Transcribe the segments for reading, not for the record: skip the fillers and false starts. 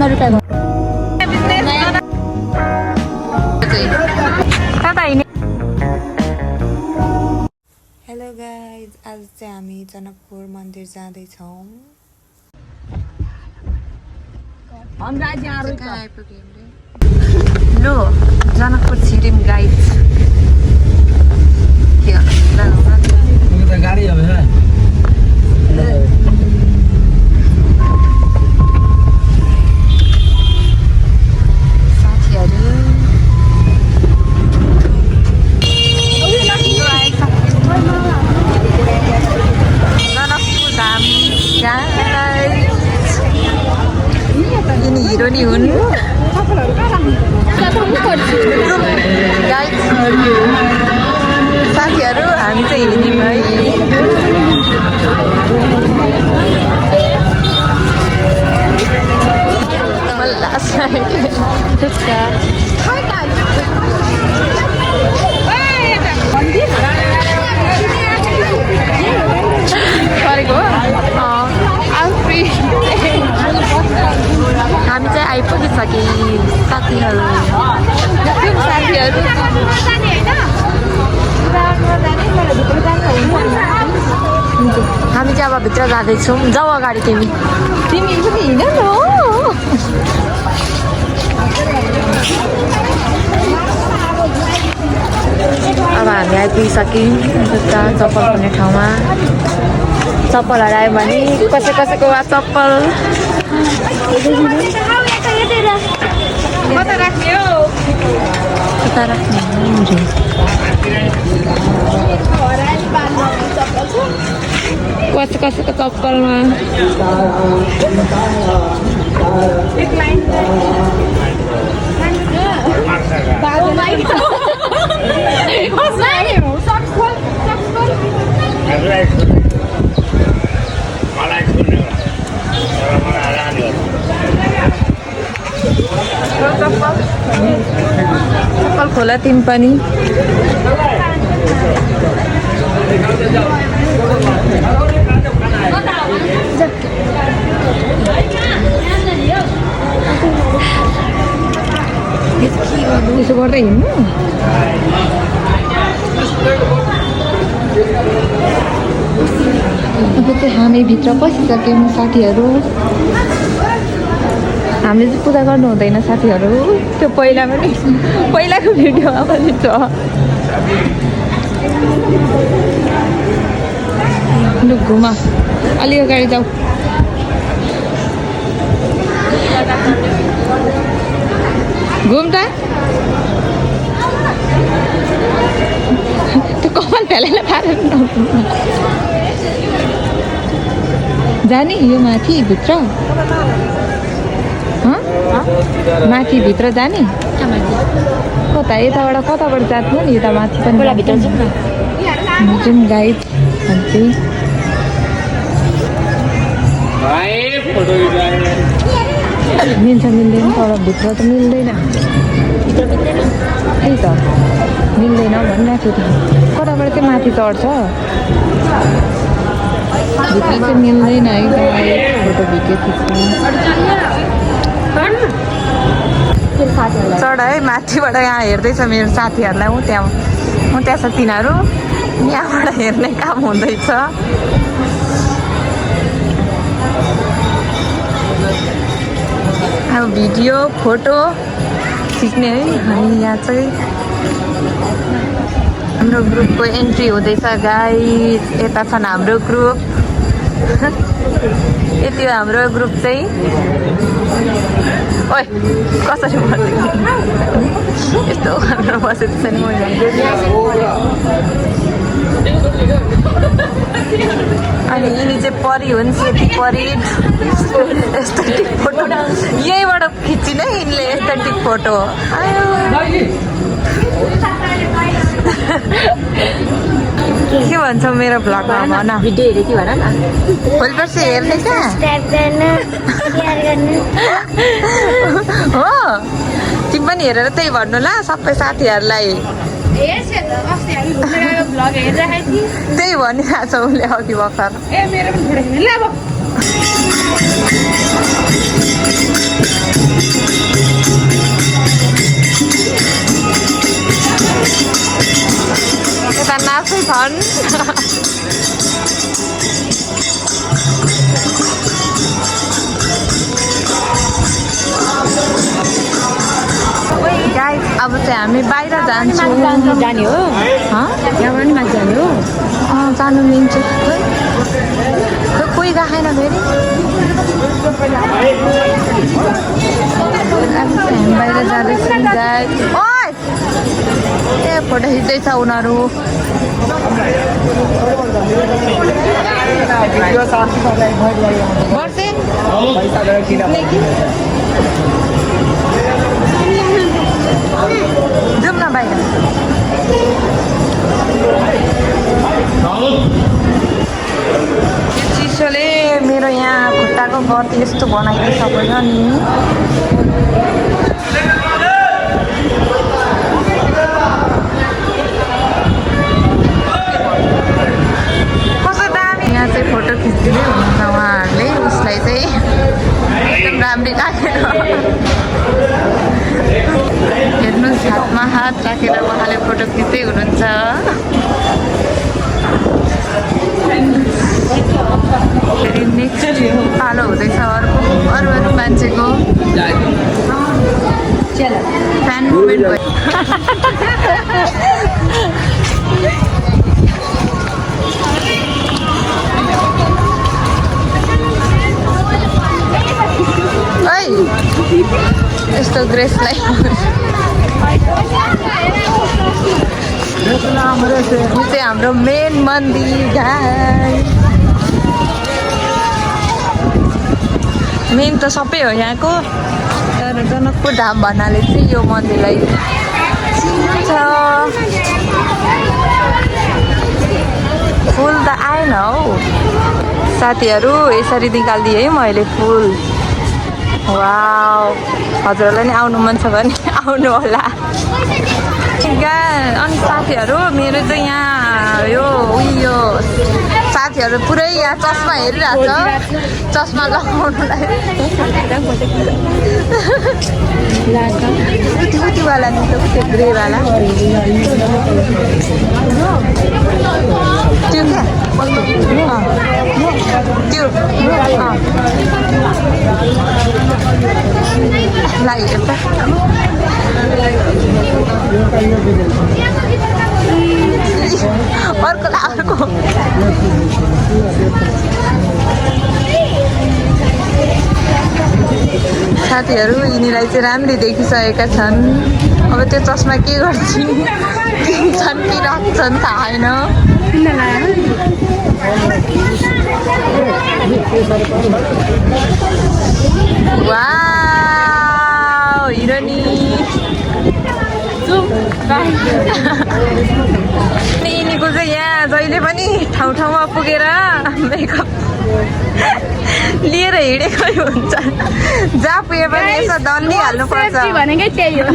रुपियाँ hello guys, आज चाहिँ हामी जनकपुर मन्दिर जाँदैछौँ। लो जनकपुर छिर्यौँ गाइज। गाडी हिरो नि हुन् साथीहरू। हामी चाहिँ हिँड्यौँ है। हामी चाहिँ आइपुगिसक्यौँ साथीहरू। हामी चाहिँ अब भित्र जाँदैछौँ। जाऊ अगाडि तिमी पनि हिँड न। अब हामी आइपुगिसक्यौँ जुत्ता चप्पल भन्ने ठाउँमा। चप्पल हरायो भने कसैको वा चप्पल कता राख्ने कसैको चप्पलमा चप्पल खोला तिमी पनि। यसो गर्दै हिँड्नु। अब चाहिँ हामी भित्र पसिसक्यौँ साथीहरू। हामीले चाहिँ पूजा गर्नु हुँदैन साथीहरू। त्यो पहिलाको भिडियोमा पनि छ। लु घुमा अलि अगाडि जाऊ। घुम त त्यो कपाल फेलेर पारेर जाने यो माथि भित्र माथि भित्र जाने कता यताबाट कताबाट जानु नि। यता माथि पनि भित्र जाउँ गाइड। मिल्छ मिल्दैन तर भित्र त मिल्दैन। त्यही त मिल्दैन भनिरहेको थियो त। कताबाट चाहिँ माथि चढ्छ भित्र चाहिँ मिल्दैन है गाइड। फोटो भिडियो खिच्नु चढ है। माथिबाट यहाँ हेर्दैछ मेरो साथीहरूलाई। ऊ त्यहाँ छ तिनीहरू। यहाँबाट हेर्ने काम हुँदैछ। अब भिडियो फोटो खिच्ने है। हामी यहाँ चाहिँ हाम्रो ग्रुपको एन्ट्री हुँदैछ गाइस। यता छन् हाम्रो ग्रुप। यति हो हाम्रो ग्रुप चाहिँ। ओइ कसरी बसेको यस्तो गरेर बसेको छ नि मैले। अनि यिनी चाहिँ परी हुन्, सेती परी। एस्थेटिक फोटो यहीँबाट खिच्ने यिनले एस्थेटिक फोटो। के भन्छौ मेरो भ्लगमा भन। भिडियो हेरेको भन न। भोलि पर्सि हेर्ने क्या हो। तिमी पनि हेरेर त्यही भन्नु ल सबै साथीहरूलाई। त्यही भनिरहेको छ उसले अघि भर्खर। छन् गाइस अब चाहिँ हामी बाहिर जान्छौँ जाने हो यहाँबाट नि माथि जाने हो जानु मिल्छ कोही राखेन फेरि हामी बाहिर जाँदैछौँ गाइस ओइ ए फोटो खिच्दैछ उनीहरू जाउँ न बाहिर चिसोले मेरो यहाँ खुट्टाको गति यस्तो बनाइदिइसकेछ नि कस्तो दामी यहाँ चाहिँ फोटो खिचिदिँदै हुनुहुन्छ उहाँहरूले उसलाई चाहिँ एकदम राम्ररी राखेर हेर्नुहोस् हातमा हात राखेर उहाँले फोटो खिच्दै हुनुहुन्छ फेरि नेक्स्ट पालो हुँदैछ अर्को अरू मान्छेको फ्यान मुभमेन्ट भयो यस्तो ग्रेसलाई यो चाहिँ हाम्रो मेन मन्दिर गाइस मेन त सबै हो यहाँको तर जनकपुर धाम भन्नाले चाहिँ यो मन्दिरलाई चिन्छ फुल त आएन हौ साथीहरू यसरी निकालिदिएँ है मैले फुल वाउ हजुरहरूलाई नि आउनु मन छ भने आउनु होला अनि साथीहरू मेरो चाहिँ यहाँ यो उयो साथीहरू पुरै यहाँ चस्मा हेरिरहेछ चस्मा लगाउनुलाई उतिवाला नि त उति ग्रेवाला त्यो क्या त्यो लाइट अर्को साथीहरू यिनीलाई चाहिँ राम्ररी देखिसकेका छन् अब त्यो चस्मा के गर्छन् किन्छन् कि राख्छन् थाहा छैन वाउ हिरोनी यिनीको चाहिँ यहाँ जहिले पनि ठाउँ ठाउँमा पुगेर मेकअप लिएर हिँडेकै हुन्छ जहाँ पुगे पनि यसो दलिहाल्नु पर्छ भनेकै त्यही हो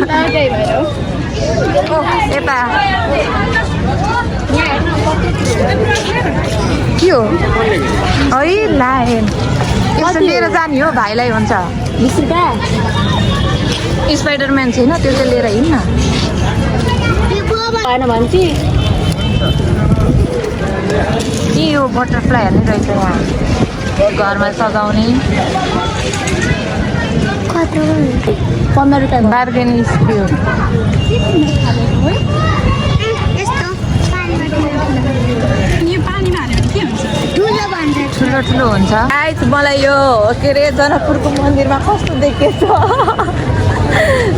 यता के हो है लाएन यसो लिएर जाने हो भाइलाई हुन्छ स्पाइडरम्यान छैन त्यो चाहिँ लिएर हिँड्न के यो बटरफ्लाई हाल्ने रहेछ यहाँ घरमा सजाउने 15 रुपियाँ बार्गेनिङ स्किल ठुलो ठुलो हुन्छ गाइस मलाई यो के अरे जनकपुरको मन्दिरमा कस्तो देखेछ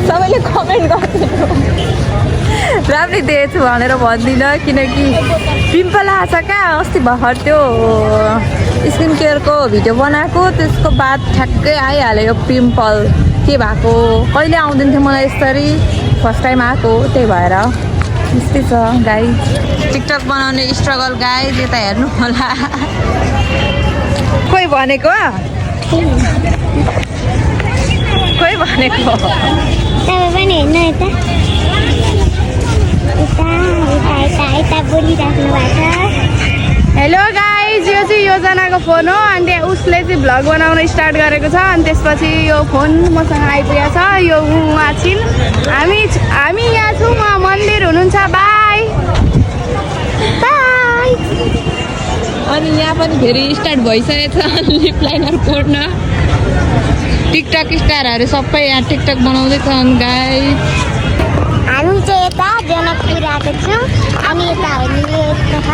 सबैले कमेन्ट गरिदिनु राम्रै देखेछु भनेर भन्दिनँ किनकि पिम्पल आएछ क्या अस्ति भर्खर त्यो स्किन केयरको भिडियो बनाएको त्यसको बाद ठ्याक्कै आइहाल्यो यो पिम्पल के भएको कहिले आउँदैन थियो मलाई यसरी फर्स्ट टाइम आएको त्यही भएर यस्तै छ गाइस टिकटक बनाउने स्ट्रगल गाइस यता हेर्नु होला कोही भनेको कोही भनेको तपाईँ पनि हेर्नु यता बोलिराख्नु भएको छ हेलो गाइज यो चाहिँ योजनाको फोन हो अनि त्यहाँ उसले चाहिँ भ्लग बनाउन स्टार्ट गरेको छ अनि त्यसपछि यो फोन मसँग आइपुगेको छ यो उहाँ छिन् हामी यहाँ छौँ उहाँ मन्दिर हुनुहुन्छ बाई बाई अनि यहाँ पनि फेरि स्टार्ट भइसकेको छ लिप लाइनर कोर्न टिकटक स्टारहरू सबै यहाँ टिकटक बनाउँदैछन् गाइस हामी चाहिँ यता जनकपुर आएको छौँ अनि यता हामीले यस्तो छ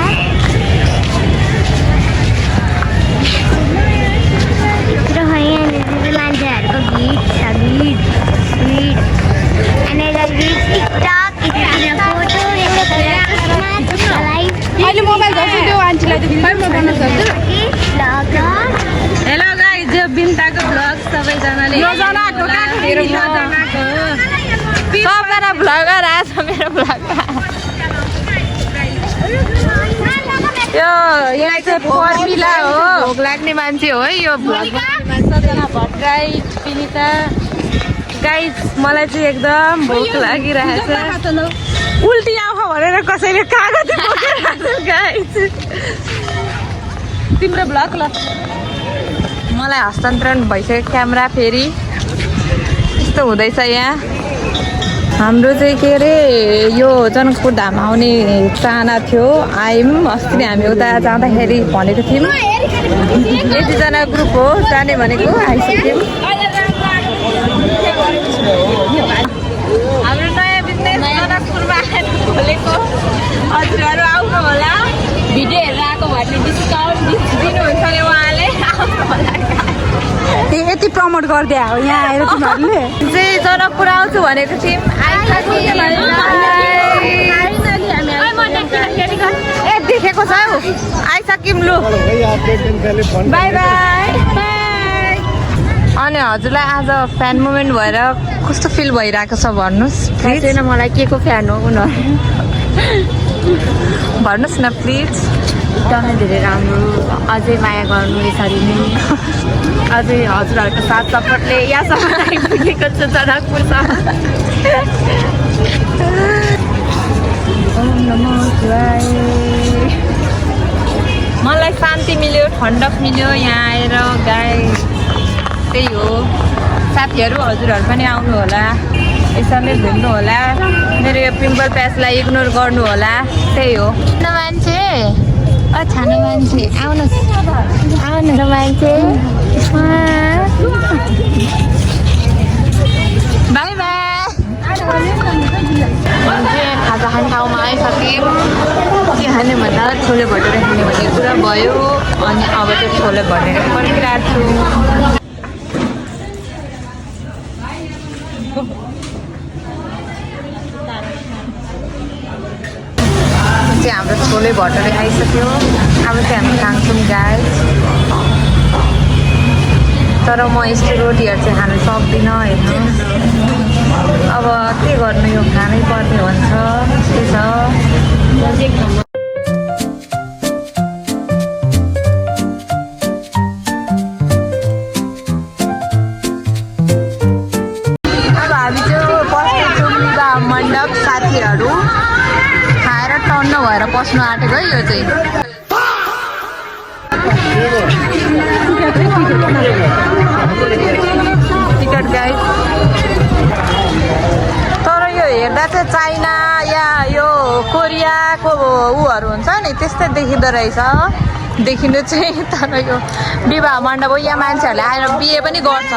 र यहाँनिर मान्छेहरूको भिड छ भिड अनि यता भिड टिकटक फोटो अहिले मोबाइल गर्छु त्यो आन्टीलाई त खै म गर्न सक्छु हेलो गाइस यो बिन्ताको भ्लग सबैजनाले सबजना भ्लगर आछ मेरो भ्लगमा यो यहाँ चाहिँ फर्मिला हो भोक लाग्ने मान्छे हो है यो भ्लग सबजना भट्टराई विनिता गाइस मलाई चाहिँ एकदम भोक लागिरहेछ उल्टी आउँछ भनेर कसैले कागज बोकेर गाइस तिम्रो भ्लग ल मलाई हस्तान्तरण भइसक्यो क्यामेरा फेरि यस्तो हुँदैछ यहाँ हाम्रो चाहिँ के अरे यो जनकपुर धाम आउने चाहना थियो आयौँ अस्ति नै हामी उता जाँदाखेरि भनेको थियौँ यतिजना ग्रुप हो जाने भनेको आइसक्यौँ हाम्रो नयाँ बिजनेस जनकपुरमा खोलेको हजुरहरू आउनु होला भिडियो हेरेर आएको भने डिस्काउन्ट दिनुहुन्छ अरे उहाँले आउनु होला यति प्रमोट गरिदिया हो यहाँ आएर तिमीहरूले चाहिँ जनकपुर आउँछु भनेको थियौँ ए देखेको छ हौ आइसक्यौँ लु बाई बाई अनि हजुरलाई आज फ्यान मुभमेन्ट भएर कस्तो फिल भइरहेको छ भन्नुहोस् छैन मलाई के को फ्यान हो उनीहरू भन्नुहोस् न प्लिज एकदमै धेरै राम्रो अझै माया गर्नु यसरी नै अझै हजुरहरूको साथ सपोर्टले यहाँसम्म आइपुगेको छ जनकपुरसम्म मलाई शान्ति मिल्यो ठन्डक मिल्यो यहाँ आएर गाई त्यही हो साथीहरू हजुरहरू पनि आउनु होला यसरी घुम्नु होला मेरो यो पिम्पल प्याचलाई इग्नोर गर्नु होला त्यही हो मान्छे छानो मान्छे आउनुहोस् आउनु मान्छे बाई बाई खाजा खाने ठाउँमा आइसक्यौँ के खाने भन्दा छोले भटुरे खाने भन्ने कुरा भयो अनि अब चाहिँ छोले भटुरे पर्खिरहेको छु चाहिँ हाम्रो छोले भटुरे आइसक्यो अब चाहिँ हामी खान्छौँ गाइस तर म यस्तो रोटीहरू चाहिँ खानु सक्दिनँ हेर्नु अब के गर्नु यो खानै पर्ने हुन्छ के छ अब हामी चाहिँ बस्दैछौँ विवाह मण्डप साथीहरू खाएर टन्न भएर बस्नु आँटेको है यो चाहिँ टिकट गाइड तर यो हेर्दा चाहिँ चाइना या यो कोरियाको उहरू हुन्छ नि त्यस्तै देखिँदो रहेछ देखिनु चाहिँ तर यो विवाह मण्डप यहाँ मान्छेहरूले आएर बिहे पनि गर्छ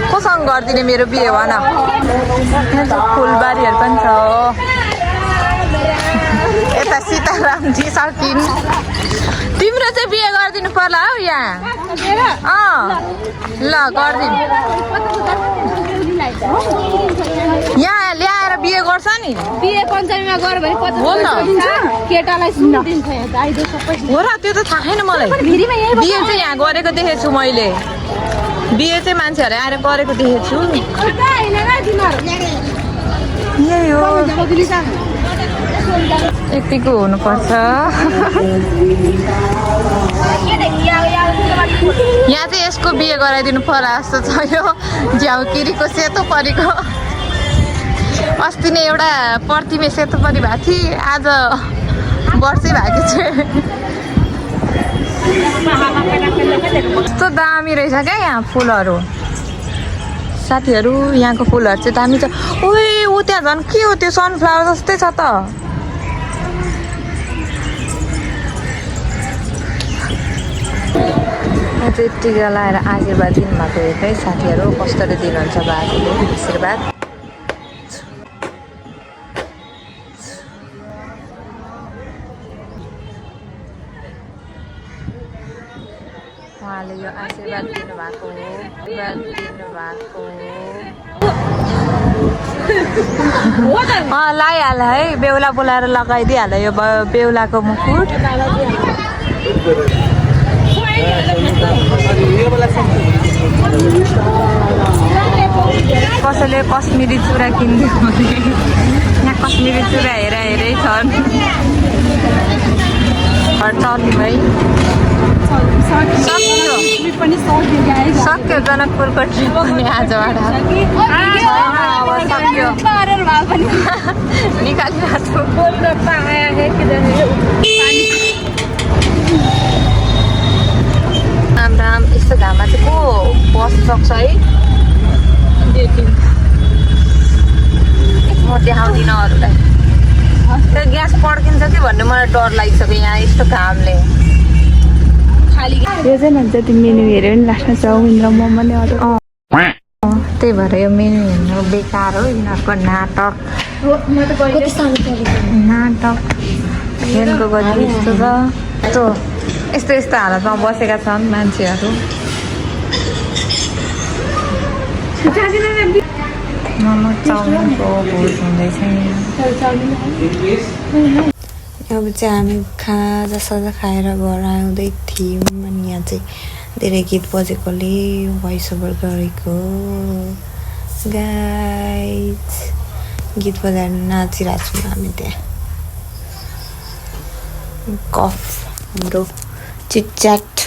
कोसँग गरिदिने मेरो बिहे भन फुलबारीहरू पनि छ यता सीतारामजी सकिन् तिम्रो चाहिँ बिहे गरिदिनु पर्ला हौ यहाँ ल गरिदिनु यहाँ ल्याएर बिहे गर्छ नि बिहे पञ्चमीमा गऱ्यो भने केटालाई दिन्छ हो र त्यो त थाहा छैन मलाई बिहे चाहिँ यहाँ गरेको देखेको छु मैले बिहे चाहिँ मान्छेहरू आएर गरेको देखेको छु यही हो यतिको हुनुपर्छ यहाँ चाहिँ यसको बिहे गराइदिनु पर्ला जस्तो छ यो झ्याउकिरीको सेतो परेको अस्ति नै एउटा प्रतिमे सेतो परी भएको थिएँ आज वर्षै भएको छ कस्तो दामी रहेछ क्या यहाँ फुलहरू साथीहरू यहाँको फुलहरू चाहिँ दामी छ ओए ऊ त्यहाँ यहाँ झन् के हो त्यो सनफ्लावर जस्तै छ त चाहिँ टिका लगाएर आशीर्वाद दिनुभएको हेर्दै साथीहरू कसरी दिनुहुन्छ बाजेले आशीर्वाद उहाँले यो आशीर्वाद दिनुभएको लगाइहाल है बेहुला बोलाएर लगाइदिइहाल यो बेहुलाको मुकुट कसैले कश्मिरी चुरा किनिदियो भने यहाँ कश्मिरी चुरा हेरै छन् चल्यौँ है सक्यो जनकपुरको ट्रिप पनि आजबाट सक्यो निकालिरहेको राम यस्तो घाममा चाहिँ को बस्नु सक्छ है म देखाउँदिनँ अरूलाई त्यो ग्यास पड्किन्छ कि भन्ने मलाई डर लागिसक्यो यहाँ यस्तो घामले यो चाहिँ भन्छ त्यो मेन्यु हेऱ्यो भने लास्टमा चाउमिन र मोमो नै अर्डर त्यही भएर यो मेन्यु हेर्नु बेकार हो यिनीहरूको नाटक खेलको गरी यस्तो छ यस्तो हालतमा बसेका छन् मान्छेहरू मोमो चाउमिनको भोज हुँदैछ अब चाहिँ हामी खाजासाजा खाएर घर आउँदै थियौँ अनि यहाँ चाहिँ धेरै गीत बजेकोले भोइस ओभर गरेको गाइज गीत बजाएर नाचिरहेको छौँ हामी त्यहाँ कफ हाम्रो चिटच्याट